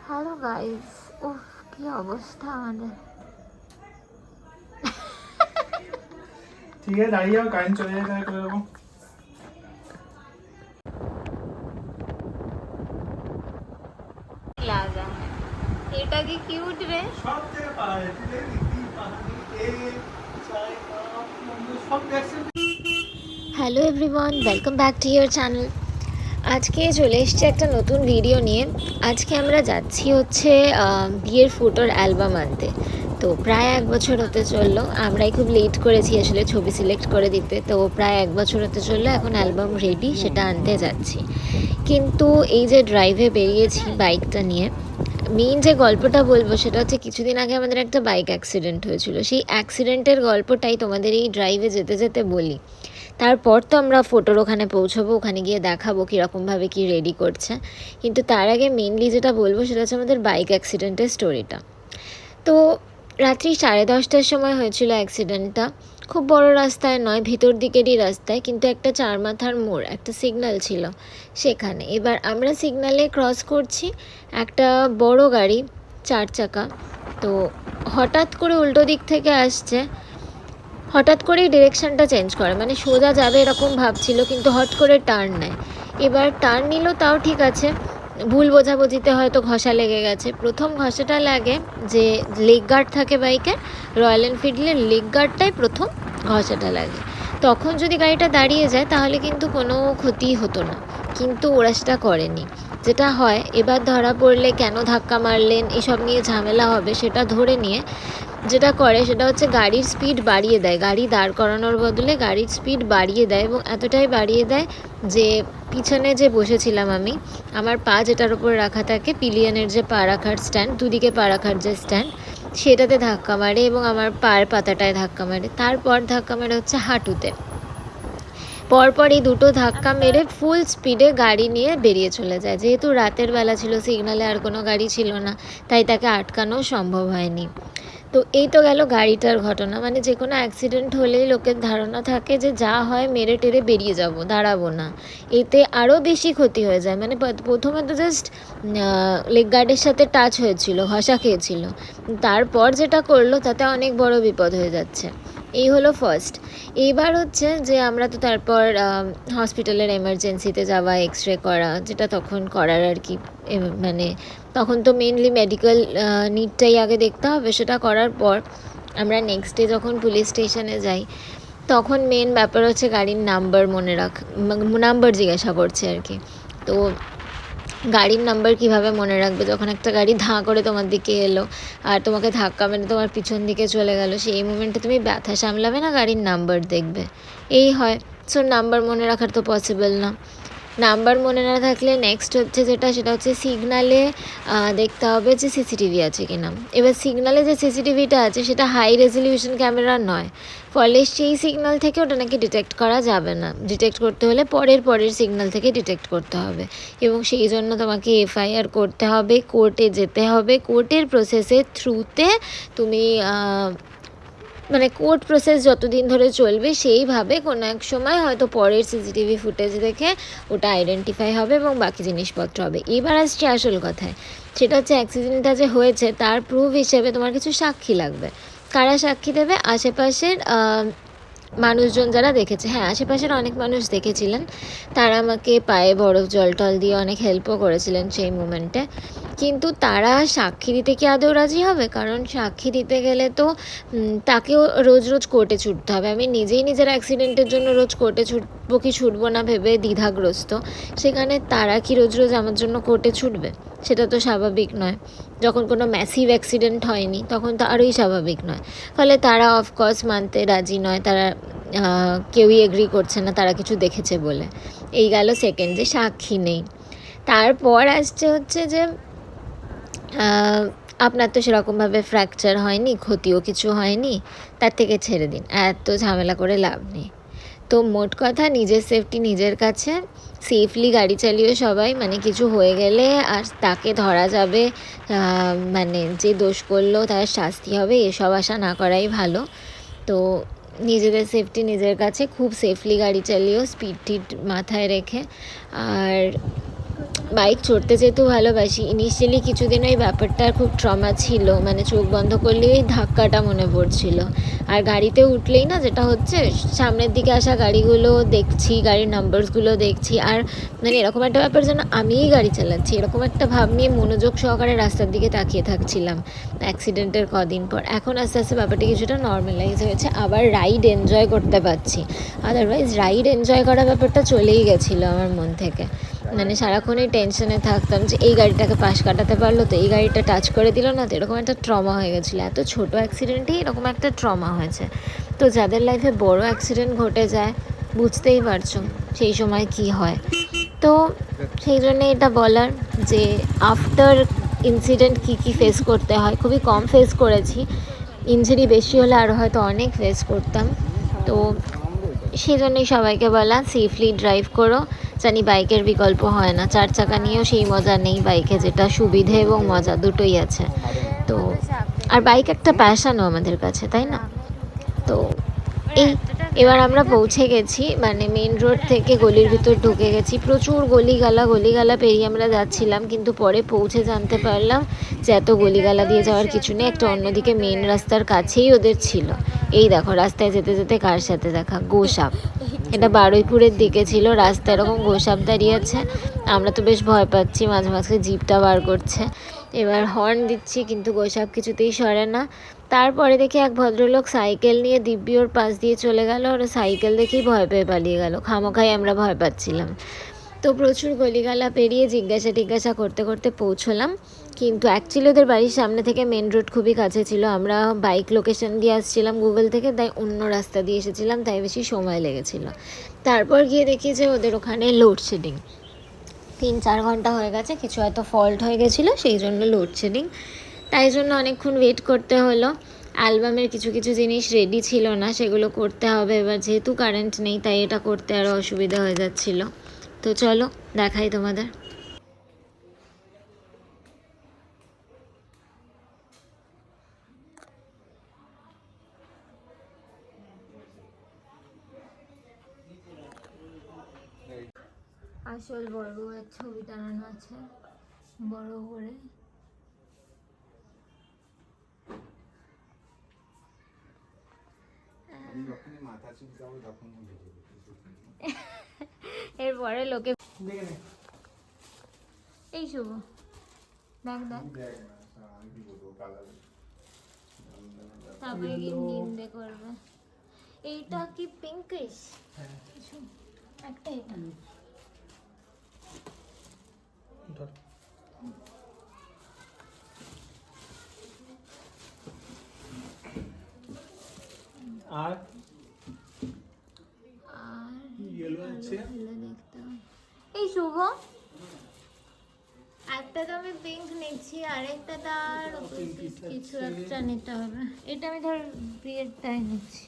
Hello guys, উফ কি অবস্থা আমাদের। ঠিক আছে, দাঁড়িয়ে যাও, কারেন্ট চলে যায় তাহলে করে দেবো। লাগা এটা কি কিউট রে। সব থেকে পাওয়া যায়, তুই দেখবি পাহাড়ি সব দেখছেন। Hello everyone, welcome back to your channel. আজকে চলে এসেছি একটা নতুন ভিডিও নিয়ে। আজকে আমরা যাচ্ছি হচ্ছে বিয়ের ফটোর অ্যালবাম আনতে। তো প্রায় 1 বছর হতে চললো, আমরাই খুব লেট করেছি আসলে ছবি সিলেক্ট করে দিতে। তো প্রায় 1 বছর হতে চললো, এখন অ্যালবাম রেডি, সেটা আনতে যাচ্ছি। কিন্তু এই যে ড্রাইভে বেরিয়েছি বাইকটা নিয়ে, মেইন যে গল্পটা বলবো সেটা হচ্ছে কিছুদিন আগে আমাদের একটা বাইক অ্যাক্সিডেন্ট হয়েছিল। সেই অ্যাক্সিডেন্টের গল্পটাই তোমাদের এই ড্রাইভে যেতে যেতে বলি। তারপর তো আমরা ফটোর ওখানে পৌঁছবো, ওখানে গিয়ে দেখাবো কীরকমভাবে কী রেডি করছে। কিন্তু তার আগে মেনলি যেটা বলবো সেটা হচ্ছে আমাদের বাইক অ্যাক্সিডেন্টের স্টোরিটা। তো রাত্রি 10:30টার সময় হয়েছিল অ্যাক্সিডেন্টটা। খুব বড় রাস্তায় নয়, ভিতর দিকেরই রাস্তায়, কিন্তু একটা চার মাথার মোড়, একটা সিগন্যাল ছিল সেখানে। এবার আমরা সিগন্যালে ক্রস করছি, একটা বড় গাড়ি 4 চাকা, তো হঠাৎ করে উল্টো দিক থেকে আসছে। হঠাৎ করেই ডিরেকশানটা চেঞ্জ করে, মানে সোজা যাবে এরকম ভাবছিল, কিন্তু হট করে টার্ন নেয়। এবার টার্ন নিল তাও ঠিক আছে, ভুল বোঝাবুঝিতে হয়তো ঘষা লেগে গেছে। প্রথম ঘষাটা লাগে যে লেগ গার্ড থাকে বাইকের, রয়্যাল এনফিল্ডের লেগ গার্ডটাই প্রথম ঘষাটা লাগে। তখন যদি গাড়িটা দাঁড়িয়ে যায় তাহলে কিন্তু কোনো ক্ষতি হতো না, কিন্তু ওরা সেটা করেনি। যেটা হয়, এবার ধরা পড়লে কেন ধাক্কা মারলেন এসব নিয়ে ঝামেলা হবে, সেটা ধরে নিয়ে যেটা করে সেটা হচ্ছে গাড়ির স্পিড বাড়িয়ে দেয়। গাড়ি দাঁড় করানোর বদলে গাড়ির স্পিড বাড়িয়ে দেয়, এবং এতটাই বাড়িয়ে দেয় যে পিছনে যে বসেছিলাম আমি, আমার পা যেটার উপর রাখা থাকে, পিলিয়নের যে পা রাখার স্ট্যান্ড, দুদিকে পা রাখার যে স্ট্যান্ড, সেটাতে ধাক্কা মারে এবং আমার পায়ের পাতাটায় ধাক্কা মারে। তারপর ধাক্কা মারে হচ্ছে হাঁটুতে। পরপর এই দুটো ধাক্কা মেরে ফুল স্পিডে গাড়ি নিয়ে বেরিয়ে চলে যায়। যেহেতু রাতের বেলা ছিল, সিগনালে আর কোনো গাড়ি ছিল না, তাই তাকে আটকানো সম্ভব হয়নি। তো এই তো গেল গাড়িটার ঘটনা। মানে যে কোনো অ্যাক্সিডেন্ট হলেই লোকের ধারণা থাকে যে যা হয় মেরে টেরে বেরিয়ে যাব, দাঁড়াবো না, এতে আরও বেশি ক্ষতি হয়ে যায়। মানে প্রথমে তো জাস্ট লেগ গার্ডের সাথে টাচ হয়েছিল, ঘষা খেয়েছিল, তারপর যেটা করলো তাতে অনেক বড় বিপদ হয়ে যাচ্ছে। এই হলো ফার্স্ট। এইবার হচ্ছে যে আমরা তো তারপর হসপিটালের এমার্জেন্সিতে যাওয়া, এক্স-রে করা, যেটা তখন করার আর কি, মানে তখন তো মেনলি মেডিকেল নিডটাই আগে দেখতে হবে। সেটা করার পর আমরা নেক্সট ডে যখন পুলিশ স্টেশনে যাই, তখন মেন ব্যাপার হচ্ছে গাড়ির নাম্বার মনে নাম্বার জিজ্ঞাসা করছে আর কি। তো গাড়ির নাম্বার কিভাবে মনে রাখবে যখন একটা গাড়ি ধাঁ করে তোমার দিকে এলো আর তোমাকে ধাক্কা মেরে তোমার পিছন দিকে চলে গেল, সেই মুমেন্টে তুমি ব্যথা সামলাবে না, গাড়ির নাম্বার দেখবে, এই হয়। সো নাম্বার মনে রাখার তো পসিবল না। নাম্বার মনে না থাকলে নেক্সট হচ্ছে যেটা, সেটা হচ্ছে সিগনালে দেখতে হবে যে সিসিটিভি আছে কি না। এবার সিগনালে যে সিসিটিভিটা আছে সেটা হাই রেজলিউশন ক্যামেরা নয়, ফলে সেই সিগনাল থেকে ওটা নাকি ডিটেক্ট করা যাবে না। ডিটেক্ট করতে হলে পরের সিগনাল থেকে ডিটেক্ট করতে হবে, এবং সেই জন্য তোমাকে এফআইআর করতে হবে, কোর্টে যেতে হবে, কোর্টের প্রসেসের থ্রুতে তুমি মানে কোর্ট প্রসেস যতদিন ধরে চলবে সেইভাবে কোনো এক সময় হয়তো পরের সিসিটিভি ফুটেজ দেখে ওটা আইডেন্টিফাই হবে এবং বাকি জিনিসপত্র হবে। এবার আসছে আসল কথায়, সেটা হচ্ছে অ্যাক্সিডেন্টটা যে হয়েছে তার প্রুফ হিসেবে তোমার কিছু সাক্ষী লাগবে। কারা সাক্ষী দেবে? আশেপাশের মানুষজন যারা দেখেছে। হ্যাঁ, আশেপাশের অনেক মানুষ দেখেছিলেন, তারা আমাকে পায়ে বরফ জল টল দিয়ে অনেক হেল্পও করেছিলেন সেই মুমেন্টে। কিন্তু তারা সাক্ষী দিতে কি আদৌ রাজি হবে? কারণ সাক্ষী দিতে গেলে তো তাকেও রোজ রোজ কোর্টে ছুটতে হবে। আমি নিজেই নিজের অ্যাক্সিডেন্টের জন্য রোজ কোর্টে ছুটবো কি ছুটবো না ভেবে দ্বিধাগ্রস্ত। সেখানে তারা কি রোজ রোজ আমার জন্য কোর্টে ছুটবে? সেটা তো স্বাভাবিক নয়। যখন কোনো ম্যাসিভ অ্যাক্সিডেন্ট হয়নি তখন তো আরোই স্বাভাবিক নয়। ফলে তারা অফকোর্স মানতে রাজি নয়, তারা কেউই এগ্রি করছে না তারা কিছু দেখেছে বলে। এই গেল সেকেন্ড, যে সাক্ষী নেই। তারপর আসছে হচ্ছে যে আপনার তো সেরকমভাবে ফ্র্যাকচার হয়নি, ক্ষতিও কিছু হয়নি, তার থেকে ছেড়ে দিন, এত ঝামেলা করে লাভ নেই। তো মোট কথা, নিজের সেফটি নিজের কাছে, সেফলি গাড়ি চালিয়ে সবাই, মানে কিছু হয়ে গেলে আর তাকে ধরা যাবে, মানে যে দোষ করলো তার শাস্তি হবে, এসব আশা না করাই ভালো। তো নিজেদের সেফটি নিজের কাছে, খুব সেফলি গাড়ি চালিয়েও, স্পিড টিড মাথায় রেখে। আর বাইক চড়তে যেহেতু ভালোবাসি, ইনিশিয়ালি কিছুদিন ওই ব্যাপারটার খুব ট্রমা ছিল, মানে চোখ বন্ধ করলেই ওই ধাক্কাটা মনে পড়ছিল। আর গাড়িতে উঠলেই না যেটা হচ্ছে, সামনের দিকে আসা গাড়িগুলো দেখছি, গাড়ির নাম্বারসগুলো দেখছি, আর মানে এরকম একটা ব্যাপার যেন আমিই গাড়ি চালাচ্ছি, এরকম একটা ভাব নিয়ে মনোযোগ সহকারে রাস্তার দিকে তাকিয়ে থাকছিলাম অ্যাক্সিডেন্টের কদিন পর। এখন আস্তে আস্তে ব্যাপারটা কিছুটা নর্মালাইজ হয়েছে, আবার রাইড এনজয় করতে পারছি। আদারওয়াইজ রাইড এনজয় করা ব্যাপারটা চলেই গেছিলো আমার মন থেকে। মানে সারাক্ষণই টেনশনে থাকতাম যে এই গাড়িটাকে পাশ কাটাতে পারলো তো, এই গাড়িটা টাচ করে দিল না তো, এরকম একটা ট্রমা হয়ে গেছিলো। এত ছোটো অ্যাক্সিডেন্টেই এরকম একটা ট্রমা হয়েছে। তো যাদের লাইফে বড় অ্যাক্সিডেন্ট ঘটে যায়, বুঝতেই পারছো সেই সময় কি হয়। তো সেই জন্যে এটা বলার যে আফটার ইনসিডেন্ট কী কী ফেস করতে হয়, খুবই কম ফেস করেছি। ইনজুরি বেশি হলে আরও হয়তো অনেক ফেস করতাম। তো সেই জন্যই সবাইকে বলা, সেফলি ড্রাইভ করো। জানি বাইকের বিকল্প হয় না, 4 চাকা নিয়েও সেই মজা নেই বাইকে, যেটা সুবিধে এবং মজা দুটোই আছে। তো আর বাইক একটা প্যাশনও আমাদের কাছে, তাই না? তো এবার আমরা পৌঁছে গেছি, মানে মেন রোড থেকে গলির ভিতর ঢুকে গেছি। প্রচুর গলিগালা পেরিয়ে আমরা যাচ্ছিলাম, কিন্তু পরে পৌঁছে জানতে পারলাম যে এত গলিগালা দিয়ে যাওয়ার কিছু নেই, একটা অন্যদিকে মেন রাস্তার কাছেই ওদের ছিল। এই দেখো রাস্তায় যেতে যেতে কার সাথে দেখা, গোসাপ। এটা বারুইপুরের দিকে ছিল, রাস্তায় এরকম গোসাপ দাঁড়িয়ে আছে। আমরা তো বেশ ভয় পাচ্ছি, মাঝে মাঝে জিপটা বার করছে। এবার হর্ন দিচ্ছি কিন্তু গোসাপ কিছুতেই সরে না। তারপরে দেখি এক ভদ্রলোক সাইকেল নিয়ে দিব্যি ওর পাশ দিয়ে চলে গেল, ওর সাইকেল দেখেই ভয় পেয়ে পালিয়ে গেল, খামোখাই আমরা ভয় পাচ্ছিলাম। তো প্রচুর গলিগালা পেরিয়ে জিজ্ঞাসা করতে করতে পৌঁছলাম। কিন্তু অ্যাকচুয়ালি ওদের বাড়ির সামনে থেকে মেন রোড খুবই কাছে ছিল, আমরা বাইক লোকেশন দিয়ে আসছিলাম গুগল থেকে, তাই অন্য রাস্তা দিয়ে এসেছিলাম, তাই বেশি সময় লেগেছিলো। তারপর গিয়ে দেখি যে ওদের ওখানে লোডশেডিং, 3-4 ঘন্টা হয়ে গেছে, কিছু হয়তো ফল্ট হয়ে গেছিলো, সেই জন্য লোডশেডিং, তাই জন্য অনেকক্ষণ ওয়েট করতে হলো। অ্যালবামের কিছু কিছু জিনিস রেডি ছিল না, সেগুলো করতে হবে। এবার যেহেতু কারেন্ট নেই তাই এটা করতে আরও অসুবিধা হয়ে যাচ্ছিলো। তো চলো দেখাই তোমাদের। আসল বড় বউয়ের ছবি টানানো আছে বড় করে। এরপরে লোকে এই শুভ দেখ দেখ, তারপরে কি নিন্দে করবে। এইটা কি পিঙ্কিশ? একটা এটা আর ইয়েলো আছে দেখতে। এই শুভ, একটা তো আমি পিঙ্ক নিচ্ছি, আরেকটা তার কিছু একটা নিতে হবে। এটা আমি ধর বিয়েরটাই নিচ্ছি,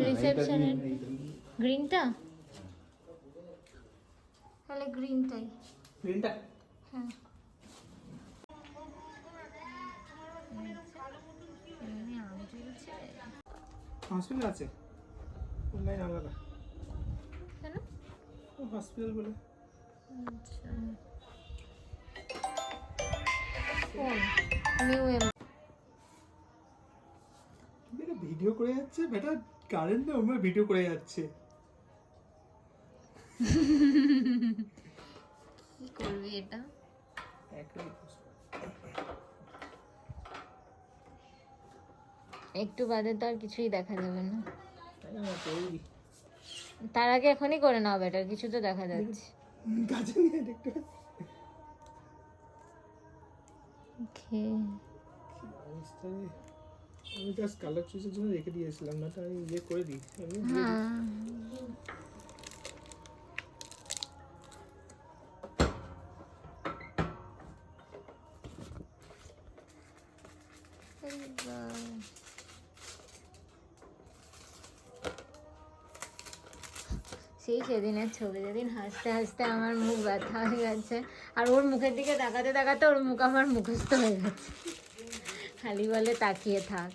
রিসেপশনের গ্রিনটা, তাহলে গ্রিনটাই। হ্যাঁ হসপিটাল আছে, অনলাইন আলাদা কেন? হসপিটাল বলে। আচ্ছা ফোন নিউ বেটা ভিডিও করে যাচ্ছে, বেটা কারেন্ট নেই, ওমরা ভিডিও করে যাচ্ছে। কি করবি এটা? একটু বাদে তো আর কিছুই দেখা যাবে না, তার আগে এখনই করে নাও বেটার, কিছু তো দেখা যাচ্ছে। কাছে নিয়ে দেখতে আমি জাস্ট কালার চুজের জন্য রেখে দিয়েছিলাম, না তো আমি ইয়ে করে দিয়েছি। সেই সেদিনের ছবি, যেদিন হাসতে হাসতে আমার মুখ ব্যথা হয়ে গেছে, আর ওর মুখের দিকে তাকাতে তাকাতে ওর মুখ আমার মুখস্থ হয়ে গেছে, খালি বলে তাকিয়ে থাক।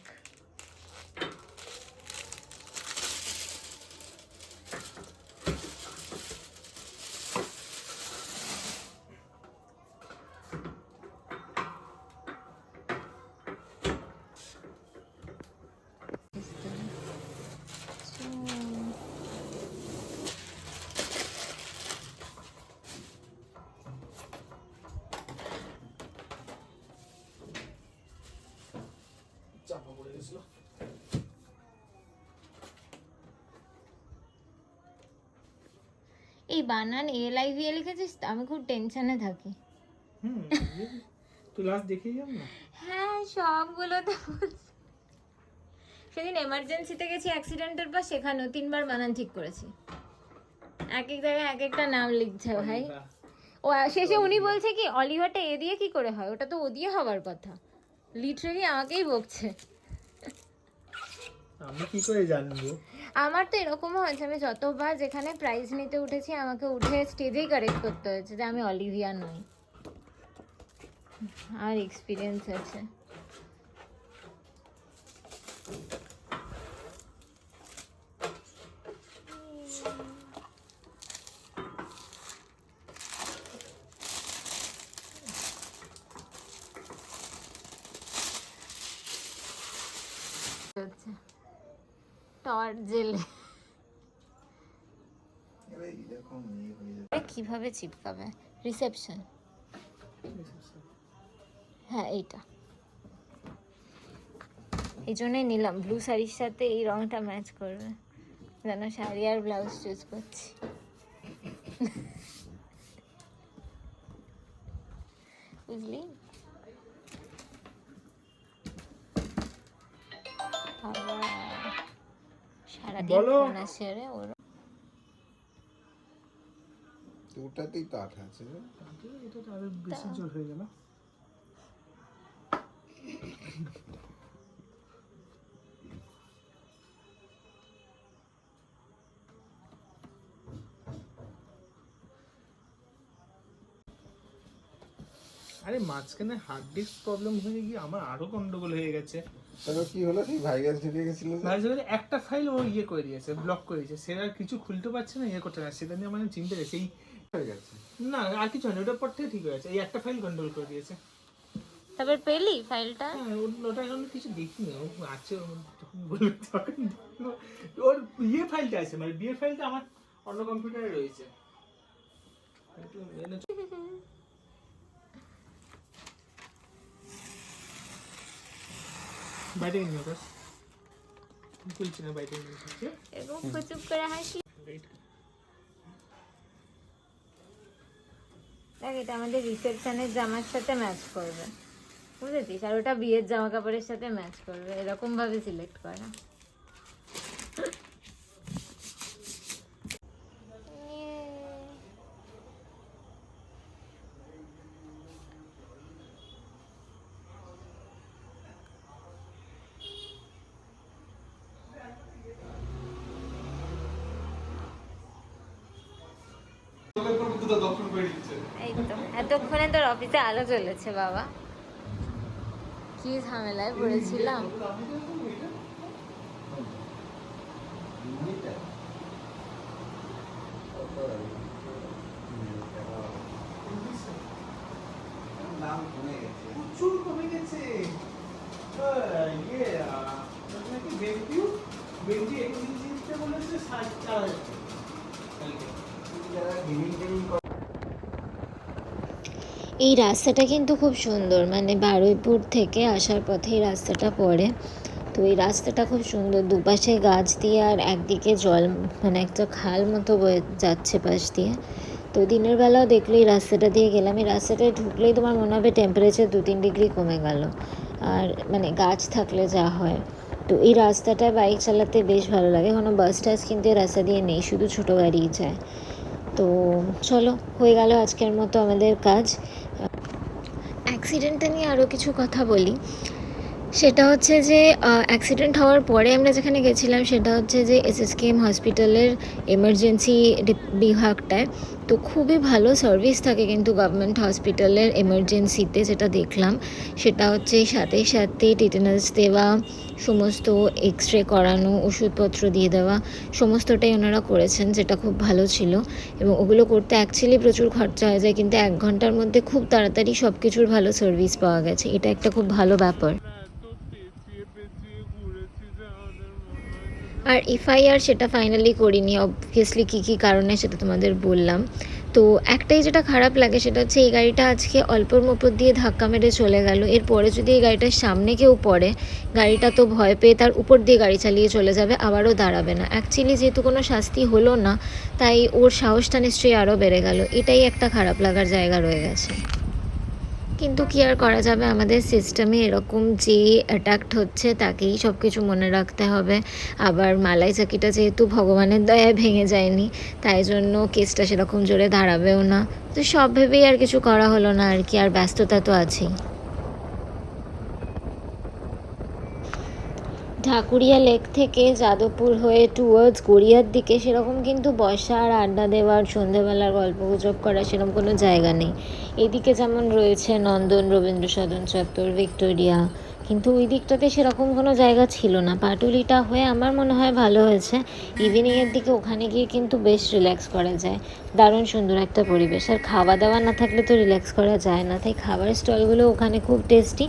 আসলো। এই বানান ALIVA লিখেছিস তো? আমি খুব টেনশনে থাকি। তুই লাস্ট দেখেই যাব না? হ্যাঁ, সবগুলো তো সেদিন এমার্জেন্সিতে গেছি অ্যাক্সিডেন্টের পর, সেখানেও 3বার বানান ঠিক করেছি। এক এক জায়গায় এক একটা নাম লিখছে ভাই। ও শেষে উনি বলছে কি অলিভারটা এ দিয়ে কি করে হয়, ওটা তো ও দিয়ে হওয়ার কথা। লিটারালি আমাকেই বকছে। আমি কি করে জানবো? আমার তো এরকমও হয়েছে, আমি যতবার যেখানে প্রাইজ নিতে উঠেছি আমাকে উঠে স্টেজেই কারেক্ট করতে হয়েছে যে আমি অলিভিয়া নই। আর এক্সপিরিয়েন্স আছে। টর্চ জেলে কিভাবে চিপকাবে? রিসেপশন, হ্যাঁ এইটা। এই জন্যই নিলাম, ব্লু শাড়ির সাথে এই রংটা ম্যাচ করবে। যেন শাড়ি আর ব্লাউজ চুজ করছি। বুঝলি? সারাদিন ফোন আসে রে ওর। দুটাতেই তো 8 আছে। এটা তো আরো বেশি জোর হয়ে গেল। আরে মাঝখানে হার্ড ডিস্ক প্রবলেম হয়ে গিয়ে আমার আরো গন্ডগোল হয়ে গেছে। তারপর কি হলো? সেই ভাইরাস ঢুকে গেছিল। ভাইরাস একটা ফাইল ও ইয়ে করে দিয়েছে, ব্লক করে দিয়েছে, সেটা আর কিছু খুলতে পারছে না, ইয়ে করতে না। সেটা নিয়ে মানে চিন্তা গেছে। এই হয়ে গেছে না আর কিছু হয়নি, ওটার পর থেকে ঠিক হয়ে গেছে। এই একটা ফাইল গন্ডগোল করে দিয়েছে। তারপর পেলি ফাইলটা? হ্যাঁ, ওটা এখন কিছু দেখিনি, ও আছে যখন বলবে তখন দেখবো। ওর ইয়ে ফাইলটা আছে, মানে বিয়ের ফাইলটা আমার অন্য কম্পিউটারে রয়েছে। বাইরে নিয়ে বাস খুলছি না, বাইরে নিয়ে এরকম ফুচুপ করে হাসি। দেখ, এটা আমাদের রিসেপশনের জামার সাথে ম্যাচ করবে, বুঝেছিস? আর ওটা বিয়ের জামা কাপড়ের সাথে ম্যাচ করবে, এরকম ভাবে সিলেক্ট করা। এই তো এতক্ষণে তোর অফিসে আলো চলেছে বাবা। কি ঝামেলায় পড়েছিলাম। প্রচুর কমে গেছে। বেঞ্জি 21 ইঞ্চিতে বলেছে 4,000। এই রাস্তাটা কিন্তু খুব সুন্দর, মানে বারুইপুর থেকে আসার পথে এই রাস্তাটা পড়ে। তো এই রাস্তাটা খুব সুন্দর, দুপাশে গাছ দিয়ে আর একদিকে জল, মানে একটা খাল মতো বয়ে যাচ্ছে পাশ দিয়ে। তো দিনের বেলাও দেখলে এই রাস্তাটা দিয়ে গেলাম, এই রাস্তাটায় ঢুকলেই তোমার মনে হবে টেম্পারেচার 2-3 ডিগ্রি কমে গেল। আর মানে গাছ থাকলে যা হয়। তো এই রাস্তাটায় বাইক চালাতে বেশ ভালো লাগে। কোনো বাস টাস কিন্তু এই রাস্তা দিয়ে নেই, শুধু ছোটো গাড়িই যায়। তো চলো, হয়ে গেল আজকের মতো আমাদের কাজ। অ্যাক্সিডেন্টটা নিয়ে আরও কিছু কথা বলি। সেটা হচ্ছে যে অ্যাক্সিডেন্ট হওয়ার পরে আমরা যেখানে গেছিলাম সেটা হচ্ছে যে SSKM হসপিটালের এমার্জেন্সি বিভাগটায়। তো খুবই ভালো সার্ভিস থাকে কিন্তু গভর্নমেন্ট হসপিটালের এমার্জেন্সিতে, যেটা দেখলাম সেটা হচ্ছে সাথে সাথে টিটেনাস দেওয়া, সমস্ত এক্সরে করানো, ওষুধপত্র দিয়ে দেওয়া, সমস্তটাই ওনারা করেছেন, যেটা খুব ভালো ছিল। এবং ওগুলো করতে অ্যাকচুয়ালি প্রচুর খরচা হয়ে যায়, কিন্তু 1 ঘন্টার মধ্যে খুব তাড়াতাড়ি সব কিছুর ভালো সার্ভিস পাওয়া গেছে। এটা একটা খুব ভালো ব্যাপার। আর FIR সেটা ফাইনালি করিনি, অবভিয়াসলি কী কী কারণে সেটা তোমাদের বললাম। তো একটাই যেটা খারাপ লাগে সেটা হচ্ছে এই গাড়িটা আজকে অল্পর উপর দিয়ে ধাক্কা মেরে চলে গেল। এরপরে যদি এই গাড়িটার সামনে কেউ পড়ে, গাড়িটা তো ভয় পেয়ে তার উপর দিয়ে গাড়ি চালিয়ে চলে যাবে, আবারও দাঁড়াবে না। অ্যাকচুয়ালি যেহেতু কোনো শাস্তি হলো না, তাই ওর সাহসটা নিশ্চয়ই আরও বেড়ে গেল। এটাই একটা খারাপ লাগার জায়গা রয়ে গেছে। কিন্তু কি আর করা যাবে, আমাদের সিস্টেমে এরকম যে অ্যাটাক্ট হচ্ছে তাকেই সব কিছু মনে রাখতে হবে। আবার মালাই চাকিটা যেহেতু ভগবানের দয়ায় ভেঙে যায়নি, তাই জন্য কেসটা সেরকম জোরে দাঁড়াবেও না। তো সব ভেবেই আর কিছু করা হলো না আর কি, আর ব্যস্ততা তো আছেই। ঢাকুরিয়া লেক থেকে যাদবপুর হয়ে টুয়ার্ডস গড়িয়ার দিকে সেরকম কিন্তু বসা আর আড্ডা দেওয়ার, সন্ধেবেলার গল্পগুজব করা সেরকম কোনো জায়গা নেই। এদিকে যেমন রয়েছে নন্দন, রবীন্দ্র সদন চত্বর, ভিক্টোরিয়া, কিন্তু ওই দিকটাতে সেরকম কোনো জায়গা ছিল না। পাটুলিটা হয়ে আমার মনে হয় ভালো হয়েছে। ইভিনিংয়ের দিকে ওখানে গিয়ে কিন্তু বেশ রিল্যাক্স করা যায়, দারুণ সুন্দর একটা পরিবেশ। আর খাওয়া দাওয়া না থাকলে তো রিল্যাক্স করা যায় না, তাই খাবারের স্টলগুলো ওখানে খুব টেস্টি।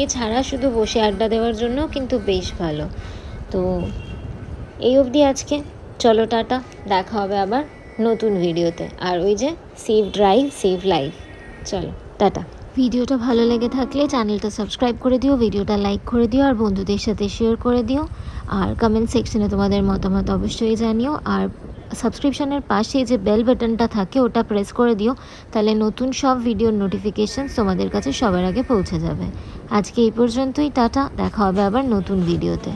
এছাড়া শুধু বসে আড্ডা দেওয়ার জন্য কিন্তু বেশ ভালো। তো এই অবধি আজকে, চলো টাটা, দেখা হবে আবার নতুন ভিডিওতে। আর ওই যে সেভ ড্রাইভ সেভ লাইফ, চলো টাটা। ভিডিওটা ভালো লেগে থাকলে চ্যানেলটা সাবস্ক্রাইব করে দিও, ভিডিওটা লাইক করে দিও, আর বন্ধুদের সাথে শেয়ার করে দিও। আর কমেন্ট সেকশনে তোমাদের মতামত অবশ্যই জানিও। আর সাবস্ক্রিপশনের পাশে যে বেল বাটনটা থাকে ওটা প্রেস করে দিও, তাহলে নতুন সব ভিডিওর নোটিফিকেশান তোমাদের কাছে সবার আগে পৌঁছে যাবে। আজকে এই পর্যন্তই, টাটা, দেখা হবে আবার নতুন ভিডিওতে।